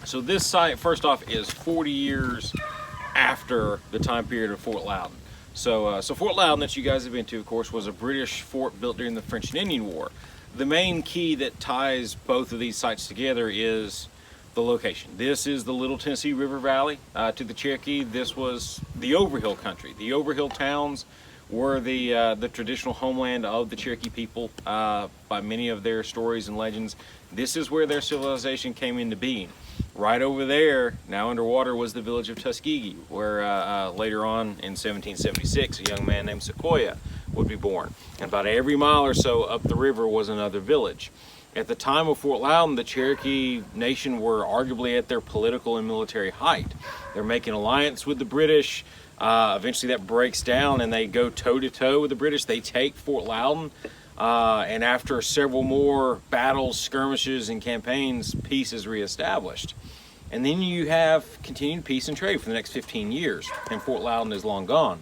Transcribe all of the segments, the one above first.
So this site, first off, is 40 years after the time period of Fort Loudoun. So Fort Loudoun that you guys have been to, of course, was a British fort built during the French and Indian War. The main key that ties both of these sites together is the location. This is the Little Tennessee River Valley. To the Cherokee, this was the Overhill country. The Overhill towns were the traditional homeland of the Cherokee people by many of their stories and legends. This is where their civilization came into being. Right over there, now underwater, was the village of Tuskegee, where later on in 1776, a young man named Sequoyah would be born. And about every mile or so up the river was another village. At the time of Fort Loudoun, the Cherokee Nation were arguably at their political and military height. They're making alliance with the British. Eventually that breaks down and they go toe-to-toe with the British. They take Fort Loudoun, and after several more battles, skirmishes, and campaigns, peace is reestablished. And then you have continued peace and trade for the next 15 years, and Fort Loudoun is long gone.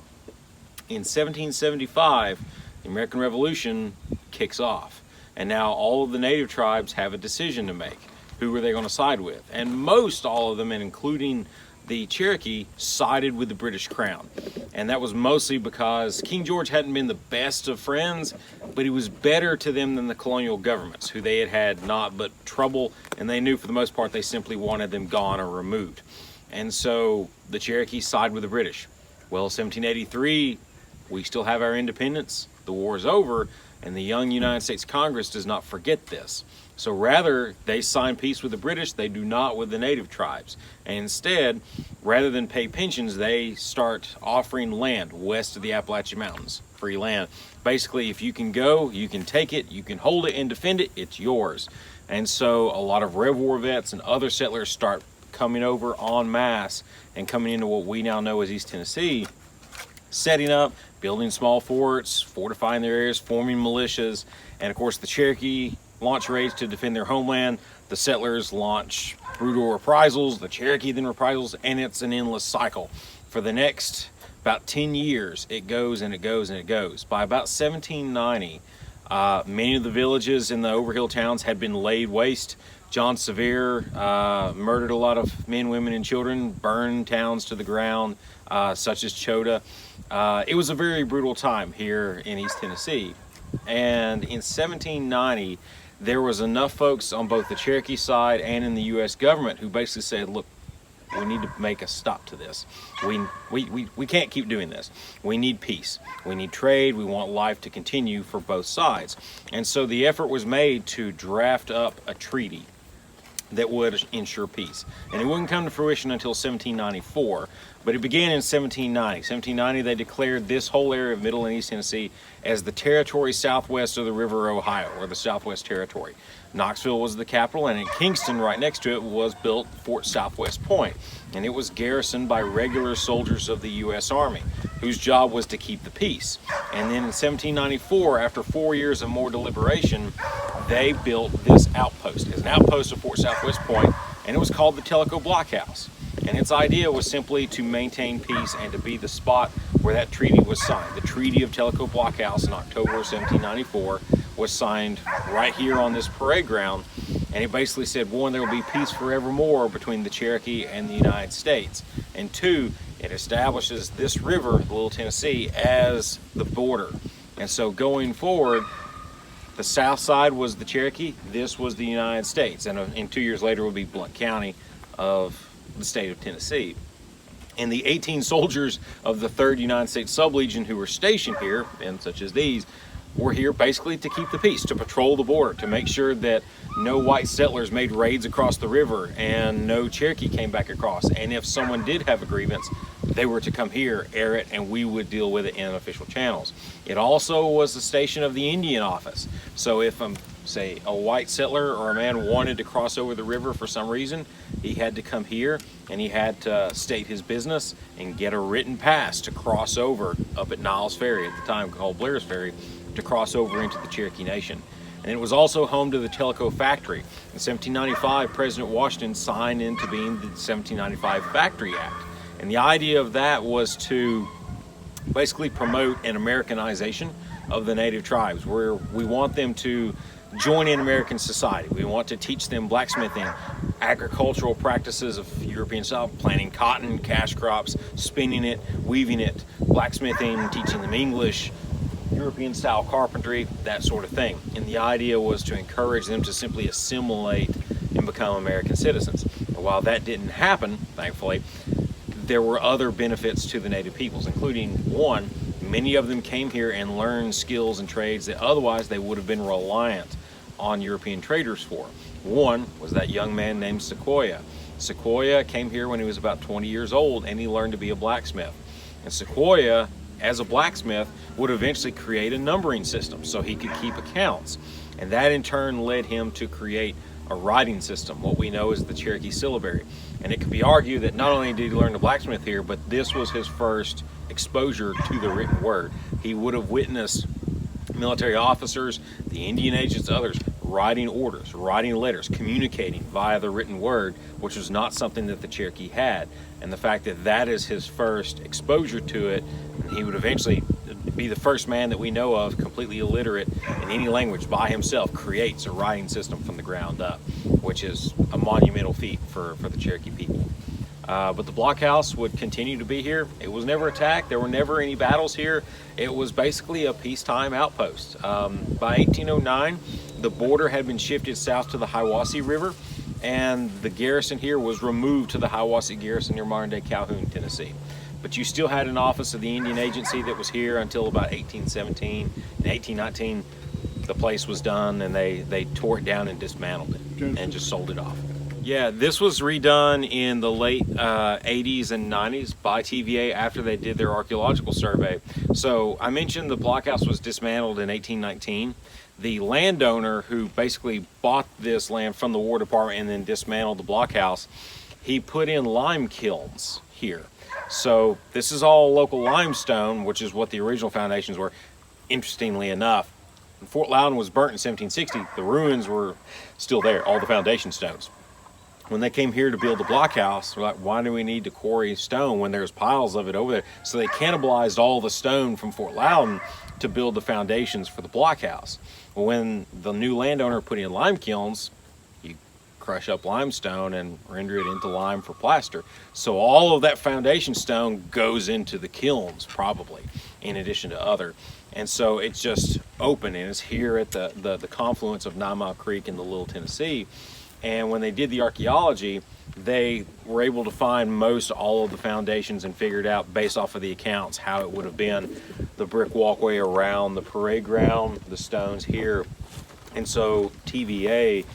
In 1775, the American Revolution kicks off. And now all of the native tribes have a decision to make. Who are they going to side with? And most all of them, and including the Cherokee, sided with the British Crown. And that was mostly because King George hadn't been the best of friends, but he was better to them than the colonial governments, who they had had naught but trouble, and they knew for the most part they simply wanted them gone or removed. And so the Cherokee side with the British. Well, 1783, we still have our independence. The war is over, and the young United States Congress does not forget this. So rather, they sign peace with the British, they do not with the native tribes. And instead, rather than pay pensions, they start offering land west of the Appalachian Mountains, free land. Basically, if you can go, you can take it, you can hold it and defend it, it's yours. And so a lot of Rev War vets and other settlers start coming over en masse and coming into what we now know as East Tennessee, setting up, building small forts, fortifying their areas, forming militias, and of course the Cherokee launch raids to defend their homeland. The settlers launch brutal reprisals, the Cherokee then reprisals, and it's an endless cycle. For the next about 10 years, it goes and it goes and it goes. By about 1790, many of the villages in the Overhill towns had been laid waste. John Sevier murdered a lot of men, women, and children, burned towns to the ground, such as Chota. It was a very brutal time here in East Tennessee. And in 1790, there was enough folks on both the Cherokee side and in the U.S. government who basically said, look, we need to make a stop to this. We can't keep doing this. We need peace. We need trade. We want life to continue for both sides. And so the effort was made to draft up a treaty that would ensure peace. And it wouldn't come to fruition until 1794, but it began in 1790. 1790, they declared this whole area of Middle and East Tennessee as the territory southwest of the River Ohio, or the Southwest Territory. Knoxville was the capital, and in Kingston, right next to it, was built Fort Southwest Point. And it was garrisoned by regular soldiers of the U.S. Army, whose job was to keep the peace. And then in 1794, after 4 years of more deliberation, they built this outpost. It's an outpost of Fort Southwest Point, and it was called the Tellico Blockhouse. And its idea was simply to maintain peace and to be the spot where that treaty was signed. The Treaty of Tellico Blockhouse in October of 1794 was signed right here on this parade ground, and it basically said, one, there will be peace forevermore between the Cherokee and the United States, and two, it establishes this river, the Little Tennessee, as the border. And so going forward, the south side was the Cherokee, this was the United States, and 2 years later would be Blount County of the state of Tennessee. And the 18 soldiers of the 3rd United States Sublegion who were stationed here, and such as these, were here basically to keep the peace, to patrol the border, to make sure that no white settlers made raids across the river and no Cherokee came back across. And if someone did have a grievance, they were to come here, air it, and we would deal with it in official channels. It also was the station of the Indian office. So if, say, a white settler or a man wanted to cross over the river for some reason, he had to come here and he had to state his business and get a written pass to cross over up at Niles Ferry, at the time called Blair's Ferry, to cross over into the Cherokee Nation. And it was also home to the Tellico factory. In 1795, President Washington signed into being the 1795 Factory Act. And the idea of that was to basically promote an Americanization of the native tribes, where we want them to join in American society. We want to teach them blacksmithing, agricultural practices of European style, planting cotton, cash crops, spinning it, weaving it, blacksmithing, teaching them English, European style carpentry, that sort of thing. And the idea was to encourage them to simply assimilate and become American citizens. And while that didn't happen, thankfully, there were other benefits to the native peoples, including one, many of them came here and learned skills and trades that otherwise they would have been reliant on European traders for. One was that young man named Sequoyah. Sequoyah came here when he was about 20 years old, and he learned to be a blacksmith. And Sequoyah, as a blacksmith, would eventually create a numbering system so he could keep accounts. And that in turn led him to create a writing system, what we know as the Cherokee syllabary. And it could be argued that not only did he learn to blacksmith here, but this was his first exposure to the written word. He would have witnessed military officers, the Indian agents, others, writing orders, writing letters, communicating via the written word, which was not something that the Cherokee had. And the fact that that is his first exposure to it, and he would eventually be the first man that we know of completely illiterate in any language by himself, creates a writing system from the ground up, which is a monumental feat for the Cherokee people. But the blockhouse would continue to be here. It was never attacked. There were never any battles here. It was basically a peacetime outpost. By 1809, the border had been shifted south to the Hiwassee River, and the garrison here was removed to the Hiwassee Garrison near modern-day Calhoun, Tennessee. But you still had an office of the Indian Agency that was here until about 1817. In 1819, the place was done, and they tore it down and dismantled it and just sold it off. Yeah, this was redone in the late 80s and 90s by TVA after they did their archaeological survey. So I mentioned the blockhouse was dismantled in 1819. The landowner who basically bought this land from the War Department and then dismantled the blockhouse, he put in lime kilns here. So this is all local limestone, which is what the original foundations were. Interestingly enough, when Fort Loudoun was burnt in 1760, the ruins were still there, all the foundation stones. When they came here to build the blockhouse, they're like, why do we need to quarry stone when there's piles of it over there? So they cannibalized all the stone from Fort Loudoun to build the foundations for the blockhouse. When the new landowner put in lime kilns, you crush up limestone and render it into lime for plaster. So all of that foundation stone goes into the kilns, probably, in addition to other. And so it's just open, and it's here at the confluence of 9 Mile Creek and the Little Tennessee. And when they did the archaeology, they were able to find most all of the foundations and figured out, based off of the accounts, how it would have been. The brick walkway around the parade ground, the stones here. And so TVA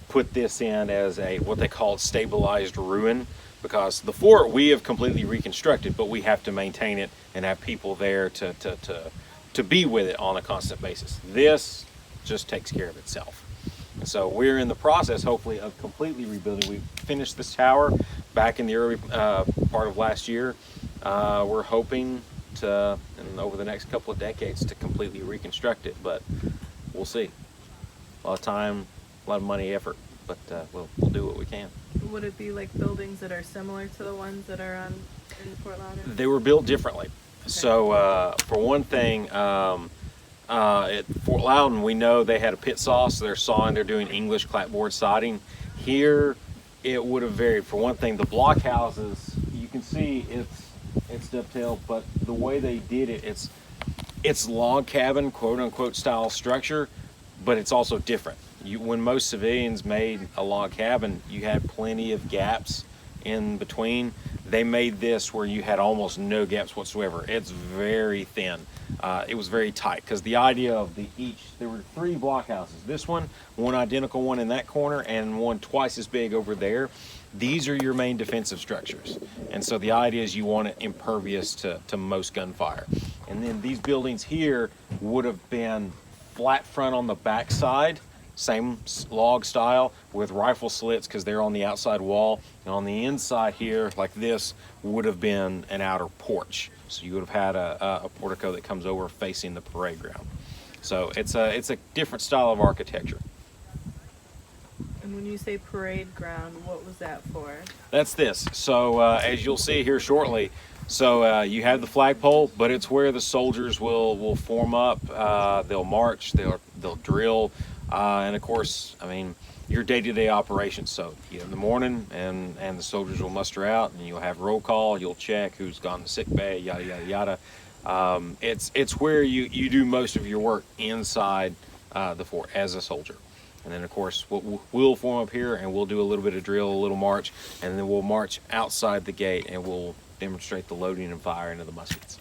put this in as a what they call stabilized ruin, because the fort we have completely reconstructed, but we have to maintain it and have people there to be with it on a constant basis. This just takes care of itself. So we're in the process, hopefully, of completely rebuilding. We finished this tower back in the early part of last year. We're hoping to, over the next couple of decades, to completely reconstruct it, but we'll see. A lot of time, a lot of money, effort, but we'll do what we can. Would it be like buildings that are similar to the ones that are in Fort Loudoun? They were built differently. Okay. So for one thing, at Fort Loudoun, we know they had a pit saw, so they're sawing, they're doing English clapboard siding. Here, it would have varied. For one thing, the blockhouses, you can see it's dovetailed, but the way they did it, it's log cabin, quote unquote, style structure, but it's also different. When most civilians made a log cabin, you had plenty of gaps in between. They made this where you had almost no gaps whatsoever. It's very thin. It was very tight, because the idea of there were 3 blockhouses. This one identical one in that corner, and one twice as big over there. These are your main defensive structures. And so the idea is you want it impervious to most gunfire. And then these buildings here would have been flat front on the back side, same log style, with rifle slits because they're on the outside wall. And on the inside here, like this, would have been an outer porch. So you would have had a portico that comes over facing the parade ground. So it's a different style of architecture. And when you say parade ground, what was that for? That's this. So as you'll see here shortly, so you have the flagpole, but it's where the soldiers will form up. They'll march, they'll drill. and of course, I mean, your day-to-day operations. So in the morning, and the soldiers will muster out, and you'll have roll call. You'll check who's gone to sick bay, yada yada yada. It's where you do most of your work inside the fort as a soldier. And then of course we'll form up here, and we'll do a little bit of drill, a little march, and then we'll march outside the gate, and we'll demonstrate the loading and firing of the muskets.